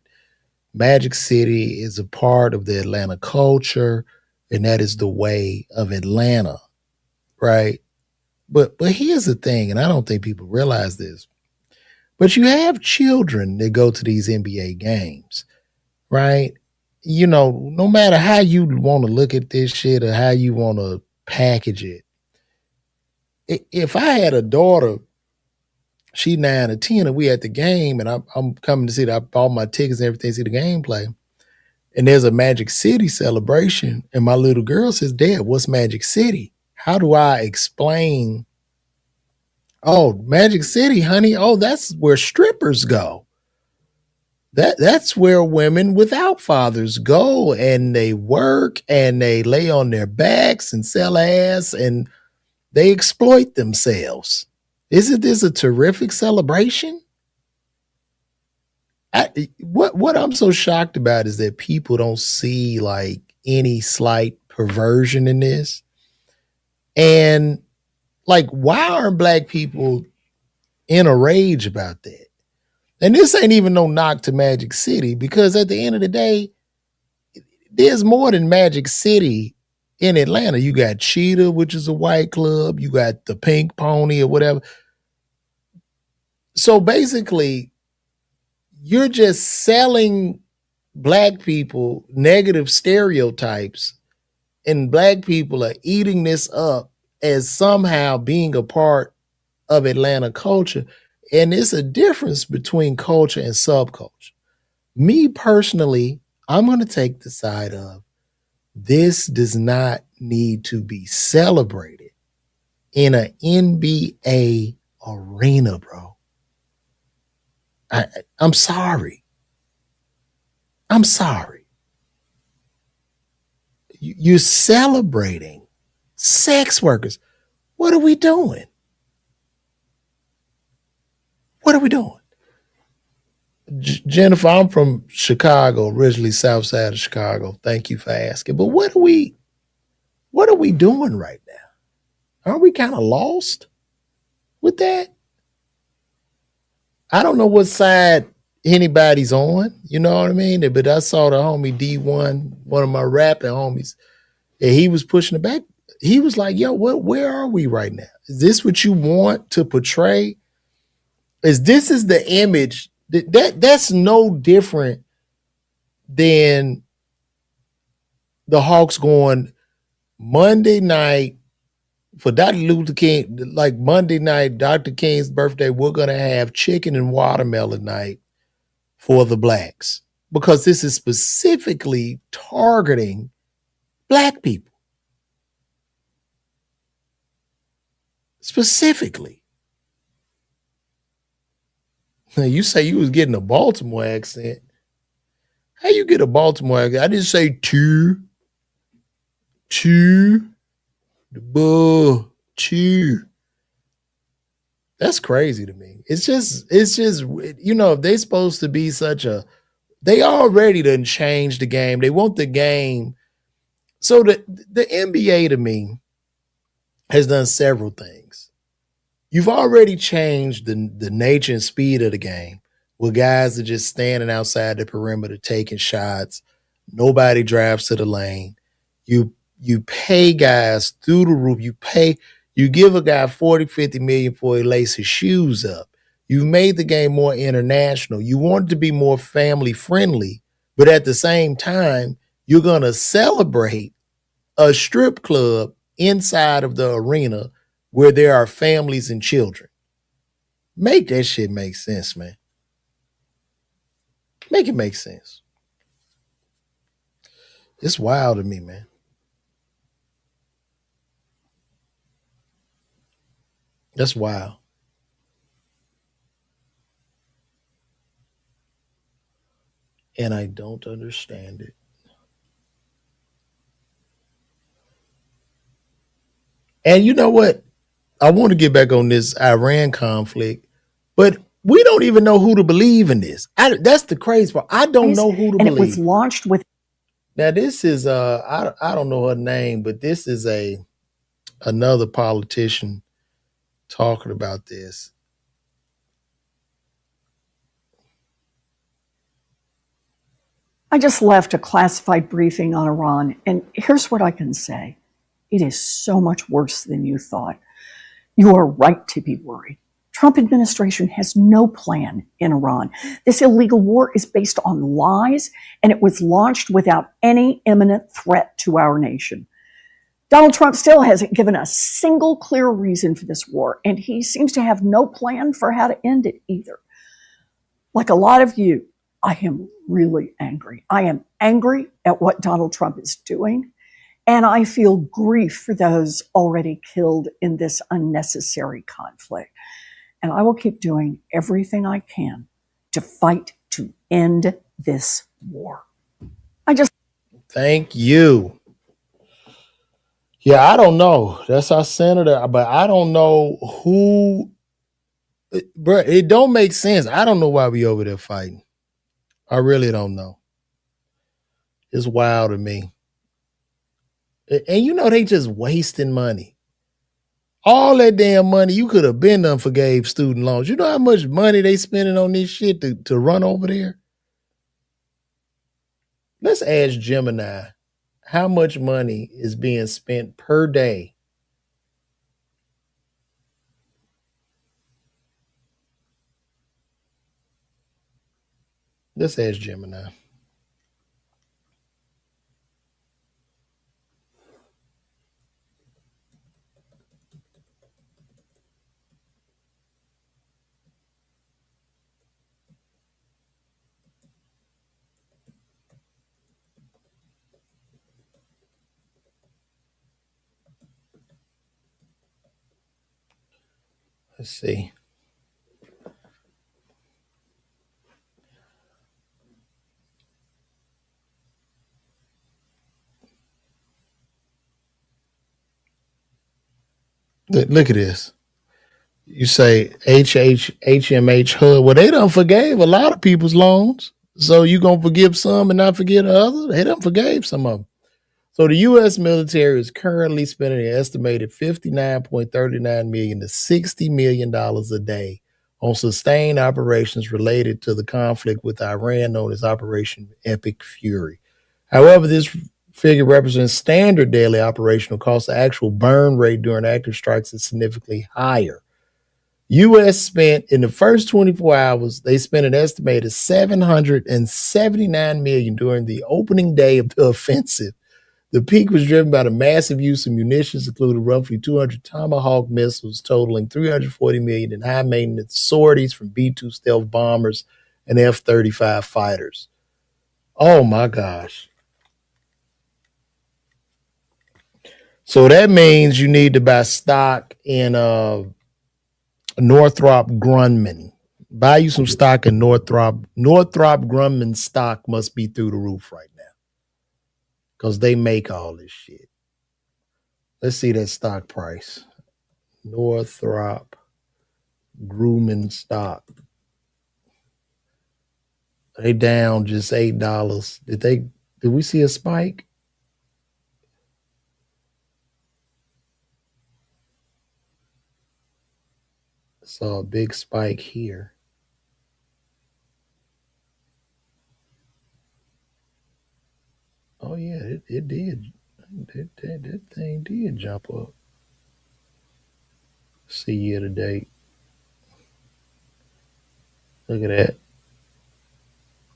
Magic City is a part of the Atlanta culture, and that is the way of Atlanta, right? But here's the thing, and I don't think people realize this, but you have children that go to these NBA games, right? No matter how you want to look at this shit or how you want to package it, if I had a daughter, she 9 or 10, and we at the game, and I'm coming to see that I bought my tickets and everything, see the game play, and there's a Magic City celebration, and my little girl says, "Dad, what's Magic City?" How do I explain? Oh, Magic City, honey. Oh, that's where strippers go. That's where women without fathers go, and they work and they lay on their backs and sell ass and they exploit themselves. Isn't this a terrific celebration? What I'm so shocked about is that people don't see any slight perversion in this. And why aren't black people in a rage about that? And this ain't even no knock to Magic City, because at the end of the day, there's more than Magic City in Atlanta. You got Cheetah, which is a white club. You got the Pink Pony or whatever. So basically, you're just selling black people negative stereotypes, and black people are eating this up as somehow being a part of Atlanta culture. And it's a difference between culture and subculture. Me personally, I'm going to take the side of this does not need to be celebrated in an NBA arena, bro. I'm sorry. I'm sorry. You're celebrating sex workers. What are we doing? What are we doing? Jennifer, I'm from Chicago, originally south side of Chicago. Thank you for asking. But what are we doing right now? Aren't we kind of lost with that? I don't know what side anybody's on, you know what I mean? But I saw the homie D1, one of my rapping homies, and he was pushing it back. He was like, yo, where are we right now? Is this what you want to portray? This is the image that's no different than the Hawks going Monday night for Dr. Luther King, like Monday night, Dr. King's birthday, we're going to have chicken and watermelon night for the blacks, because this is specifically targeting black people. Specifically. Now, you say you was getting a Baltimore accent. How you get a Baltimore accent? I didn't say two, the bull, two. That's crazy to me. It's just, you know, if they supposed to be they already done changed the game. They want the game. So the NBA to me has done several things. You've already changed the nature and speed of the game, where guys are just standing outside the perimeter taking shots. Nobody drives to the lane. You pay guys through the roof. You give a guy 40, 50 million before he laces his shoes up. You've made the game more international. You want it to be more family friendly, but at the same time, you're going to celebrate a strip club inside of the arena where there are families and children. Make that shit make sense, man. Make it make sense. It's wild to me, man. That's wild. And I don't understand it. And you know what? I want to get back on this Iran conflict, but we don't even know who to believe in this. That's the crazy part. I don't know who to believe. And it was launched with. Now this is I don't know her name, but this is another politician talking about this. I just left a classified briefing on Iran, and here's what I can say. It is so much worse than you thought. You are right to be worried. Trump administration has no plan in Iran. This illegal war is based on lies, and it was launched without any imminent threat to our nation. Donald Trump still hasn't given a single clear reason for this war, and he seems to have no plan for how to end it either. Like a lot of you, I am really angry. I am angry at what Donald Trump is doing, and I feel grief for those already killed in this unnecessary conflict. And I will keep doing everything I can to fight to end this war. Thank you. Yeah, I don't know. That's our senator, but I don't know who. Bro, it don't make sense. I don't know why we over there fighting. I really don't know. It's wild to me. And you know, they just wasting money. All that damn money you could have been done forgave student loans. You know how much money they spending on this shit to run over there? Let's ask Gemini how much money is being spent per day. Let's ask Gemini. Let's see. Look at this. You say HMH HUD. Well, they done forgave a lot of people's loans. So you going to forgive some and not forget the other? They done forgave some of them. So the U.S. military is currently spending an estimated $59.39 million to $60 million a day on sustained operations related to the conflict with Iran known as Operation Epic Fury. However, this figure represents standard daily operational costs. The actual burn rate during active strikes is significantly higher. U.S. spent in the first 24 hours, they spent an estimated $779 million during the opening day of the offensive. The peak was driven by the massive use of munitions, including roughly 200 Tomahawk missiles, totaling $340 million in high-maintenance sorties from B-2 stealth bombers and F-35 fighters. Oh, my gosh. So that means you need to buy stock in Northrop Grumman. Buy you some stock in Northrop. Northrop Grumman stock must be through the roof right now because they make all this shit. Let's see that stock price. Northrop Grumman stock. They down just $8. Did we see a spike? Saw a big spike here. Oh yeah, it did. That thing did jump up. See year to date. Look at that.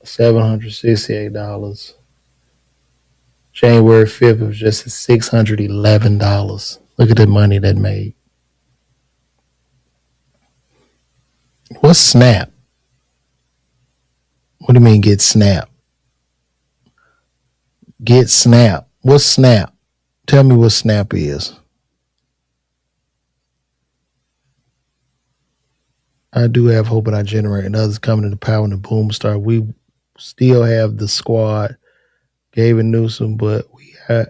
$768. January 5th, it was just $611. Look at the money that made. What's Snap? What do you mean get Snap? Get Snap. What's Snap? Tell me what Snap is. I do have hope in our generation. Others coming into power in the boom start. We still have the squad, Gavin Newsom, but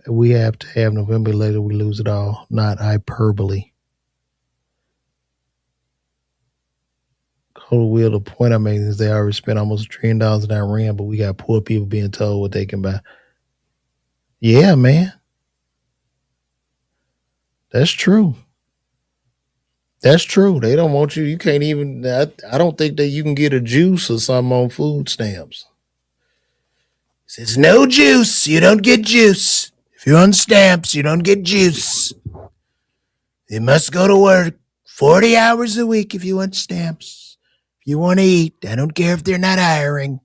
we have to have November later. We lose it all. Not hyperbole. Whole wheel. The point I'm making is they already spent almost $1 trillion in Iran, but we got poor people being told what they can buy. Yeah, man. That's true. That's true. They don't want you. You can't even, I don't think that you can get a juice or something on food stamps. It says no juice. You don't get juice. If you're on stamps, you don't get juice. You must go to work 40 hours a week if you want stamps. If you want to eat, I don't care if they're not hiring.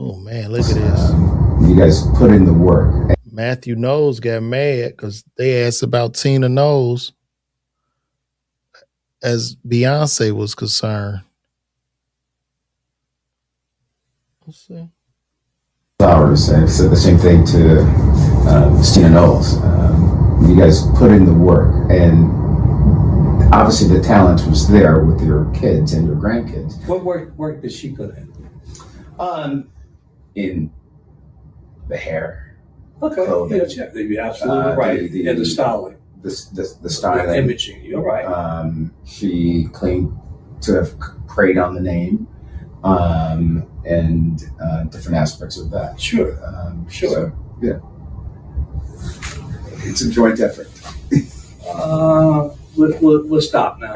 Oh, man, look at this. You guys put in the work. Matthew Knowles got mad because they asked about Tina Knowles as Beyonce was concerned. Let's see. Flowers. I've said the same thing to Tina Knowles. You guys put in the work, and obviously the talent was there with your kids and your grandkids. What work did she put in? In the hair. Okay, clothing, you're absolutely right. And the styling. The styling. The imaging, you're right. She claimed to have preyed on the name. and different aspects of that. Sure. Sure. So, yeah, it's a joint effort. We'll stop now.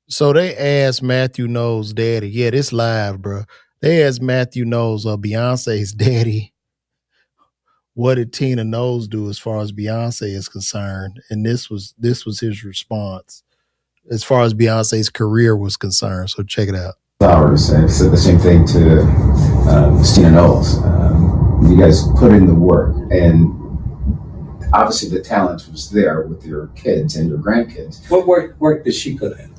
So they asked Matthew Knowles' daddy. Yeah, this live, bro. They asked Matthew Knowles, Beyonce's daddy, what did Tina Knowles do as far as Beyonce is concerned? And this was his response as far as Beyonce's career was concerned. So check it out. Flowers. I've said the same thing to Stina Knowles. You guys put in the work, and obviously the talent was there with your kids and your grandkids. What work did she put in?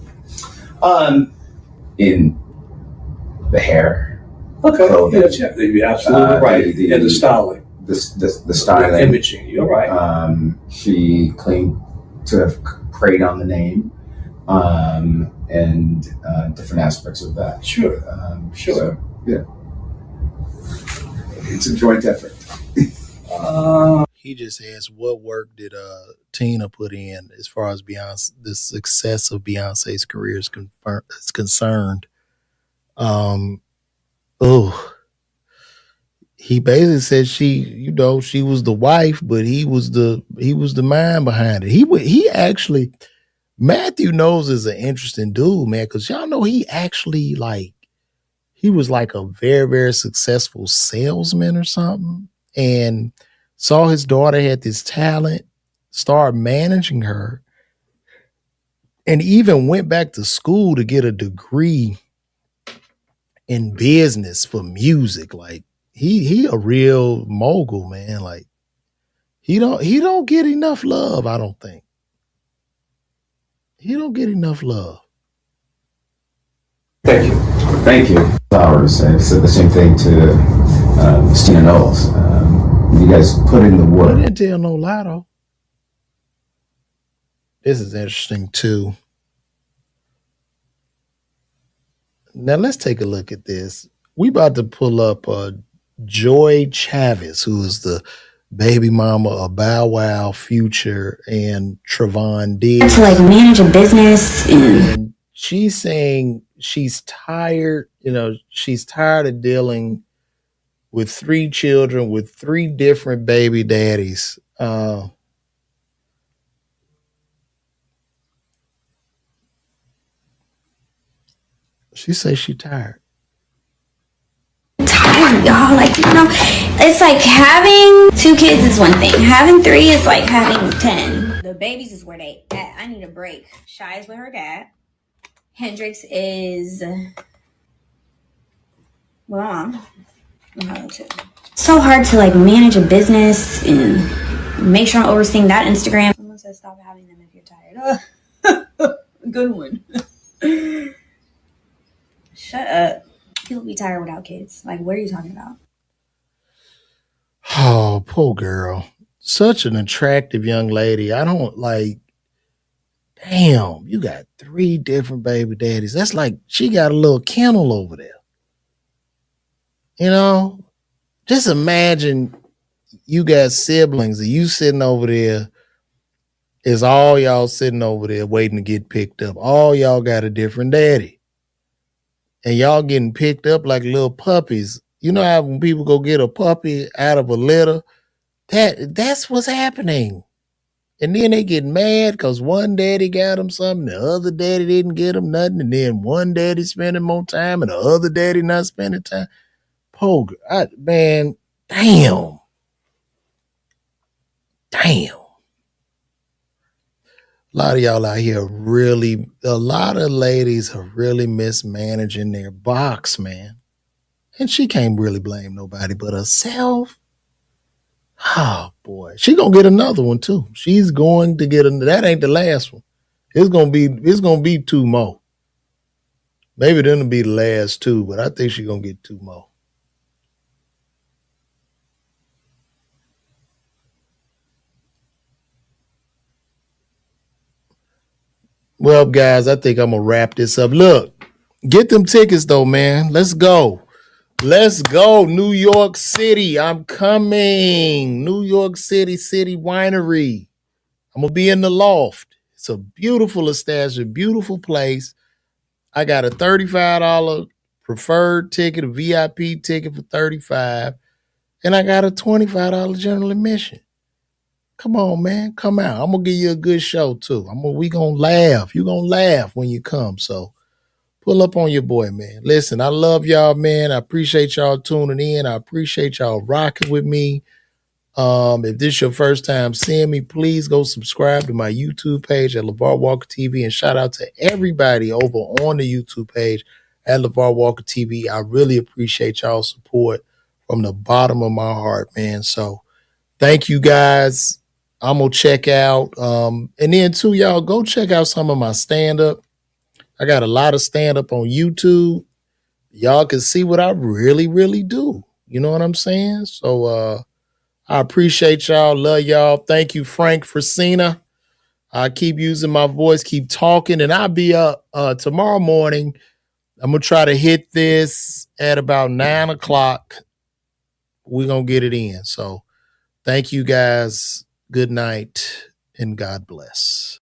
In the hair, Okay, clothing, yeah, you're absolutely right. And the styling, the styling, the imaging. You're right. She claimed to have preyed on the name, and different aspects of that. Sure. Sure. So, yeah, it's a joint effort. He just asked what work did Tina put in as far as Beyonce, the success of Beyonce's career is concerned. He basically said she was the wife, but he was the mind behind it. He actually, Matthew Knowles is an interesting dude, man, because y'all know he actually he was like a very, very successful salesman or something, and saw his daughter had this talent, started managing her, and even went back to school to get a degree in business for music. Like he a real mogul, man. Like he don't get enough love, I don't think. He don't get enough love. Thank you. Thank you. Flowers. I've said the same thing to Stina Knowles. You guys put in the work. I didn't tell no lie though. This is interesting too. Now let's take a look at this. We about to pull up Joy Chavis, who is the baby mama of Bow Wow, Future, and Trevon Diggs. To manage a business. And she's saying she's tired, she's tired of dealing with 3 children with 3 different baby daddies. She says she's tired. Tired, y'all. It's like having 2 kids is one thing. Having 3 is like having 10. The babies is where they at. I need a break. Shy is with her dad. Hendrix is so hard to manage a business and make sure I'm overseeing that Instagram. Someone says stop having them if you're tired. Good one. Shut up. People be tired without kids. What are you talking about? Oh, poor girl. Such an attractive young lady. I don't damn, you got 3 different baby daddies. That's like she got a little kennel over there. Just imagine you got siblings and you sitting over there. Is all y'all sitting over there waiting to get picked up. All y'all got a different daddy. And y'all getting picked up like little puppies. You know how when people go get a puppy out of a litter? That's what's happening. And then they get mad because one daddy got them something, the other daddy didn't get them nothing, and then one daddy spending more time and the other daddy not spending time. Man, damn. A lot of y'all out here a lot of ladies are really mismanaging their box, man. And she can't really blame nobody but herself. Oh boy, she gonna get another one too. She's going to get that ain't the last one. It's gonna be 2 more. Maybe then it'll be the last 2, but I think she's gonna get 2 more. Well, guys, I think I'm gonna wrap this up. Look, get them tickets though, man. Let's go. Let's go, New York City. I'm coming. New York City Winery. I'm going to be in the loft. It's a beautiful establishment, beautiful place. I got a $35 preferred ticket, a VIP ticket for $35, and I got a $25 general admission. Come on, man. Come out. I'm going to give you a good show, too. We going to laugh. You're going to laugh when you come. So pull up on your boy, man. Listen, I love y'all, man. I appreciate y'all tuning in. I appreciate y'all rocking with me. If this is your first time seeing me, please go subscribe to my YouTube page at LeVar Walker TV, and shout out to everybody over on the YouTube page at LeVar Walker TV. I really appreciate y'all's support from the bottom of my heart, man. So thank you guys. I'm going to check out. And then too, y'all go check out some of my stand-up. I got a lot of stand-up on YouTube. Y'all can see what I really, really do. You know what I'm saying? So I appreciate y'all. Love y'all. Thank you, Frank Frasina. I keep using my voice, keep talking, and I'll be up tomorrow morning. I'm going to try to hit this at about 9 o'clock. We're going to get it in. So thank you guys. Good night and God bless.